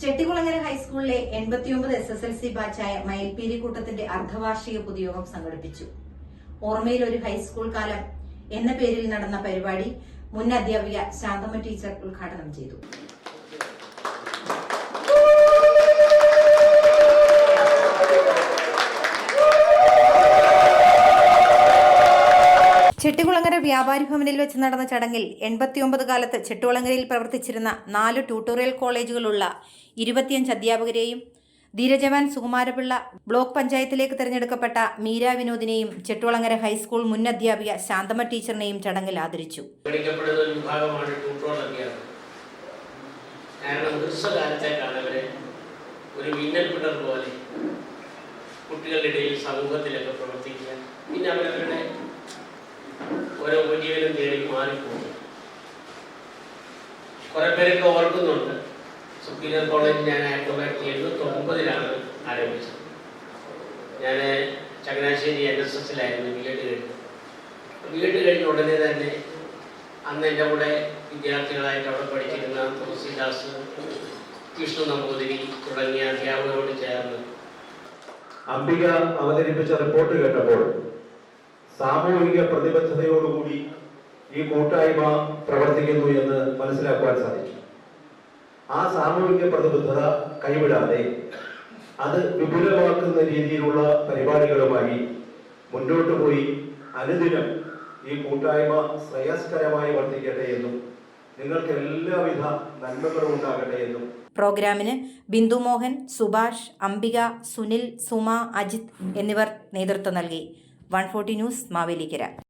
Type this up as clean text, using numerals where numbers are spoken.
ചെട്ടികുളങ്ങര ഹൈസ്കൂളിലെ 89 SSLC ബാച്ചായ മയിൽപീലിക്കൂട്ടത്തിന്റെ അർദ്ധവാർഷിക പൊതുയോഗം സംഘടിപ്പിച്ചു. ഓർമ്മയിൽ ഒരു ഹൈസ്കൂൾ കാലം എന്ന പേരിൽ നടന്ന പരിപാടി മുൻ അധ്യാപിക ശാന്തമ്മ ടീച്ചർ ഉദ്ഘാടനം ചെയ്തു. ചെട്ടികുളങ്ങര വ്യാപാരി ഭവനിൽ വെച്ച് നടന്ന ചടങ്ങിൽ 89 കാലത്ത് ചെട്ടികുളങ്ങരയിൽ പ്രവർത്തിച്ചിരുന്ന 4 ട്യൂട്ടോറിയൽ കോളേജുകളുള്ള 25 അധ്യാപകരെയും ധീരജവാൻ സുകുമാരപിള്ള ബ്ലോക്ക് പഞ്ചായത്തിലേക്ക് തെരഞ്ഞെടുക്കപ്പെട്ട മീര വിനോദിനെയും ചെട്ടികുളങ്ങര ഹൈസ്കൂൾ മുൻ അധ്യാപിക ശാന്തമ്മ ടീച്ചറിനെയും ചടങ്ങിൽ ആദരിച്ചു. കുട്ടികളുടെ ഇടയിൽ സമൂഹത്തിലൊക്കെ പ്രവർത്തിക്കുക, പിന്നെ അവരവരുടെ ഓരോ ഉപജീവനം തേടി മാറിപ്പോകും. കുറെ പേരൊക്കെ ഓർക്കുന്നുണ്ട്, സുപ്പീരിയർ കോളേജ് ഞാൻ 1979 ആരംഭിച്ചത്. ഞാൻ ചങ്ങനാശ്ശേരി NSSലായിരുന്നു ബിഎഡ് കഴിഞ്ഞ ഉടനെ തന്നെ അന്ന് എൻ്റെ കൂടെ വിദ്യാർത്ഥികളായിട്ട് അവിടെ പഠിച്ചിരുന്ന തുളസിദാസ്, വിഷ്ണു നമ്പൂതിരി തുടങ്ങിയ അധ്യാപകരോട് ചേർന്ന് അംബിക അവതരിപ്പിച്ച റിപ്പോർട്ട് കേട്ടപ്പോൾ സാമൂഹിക പ്രതിബദ്ധതയോടുകൂടി ഈ കൂട്ടായ്മ പ്രവർത്തിക്കുന്നു എന്ന് മനസ്സിലാക്കുവാൻ സാധിച്ചു. ആ സാമൂഹിക പ്രതിബദ്ധത കൈവിടാതെ അത് വിപുലമാക്കുന്ന രീതിയിലുള്ള പരിപാടികളുമായി മുന്നോട്ട് പോയി അനുദിനം ഈ കൂട്ടായ്മ ശ്രേയസ്കരമായി വർദ്ധിക്കട്ടെ എന്നും നിങ്ങൾക്ക് എല്ലാവിധ നന്മകളും ഉണ്ടാകട്ടെ എന്നും. പ്രോഗ്രാമിന് ബിന്ദു മോഹൻ, സുഭാഷ്, അംബിക, സുനിൽ, സുമ, അജിത് എന്നിവർ നേതൃത്വം നൽകി. 140 ന്യൂസ് മാവേലിക്കര.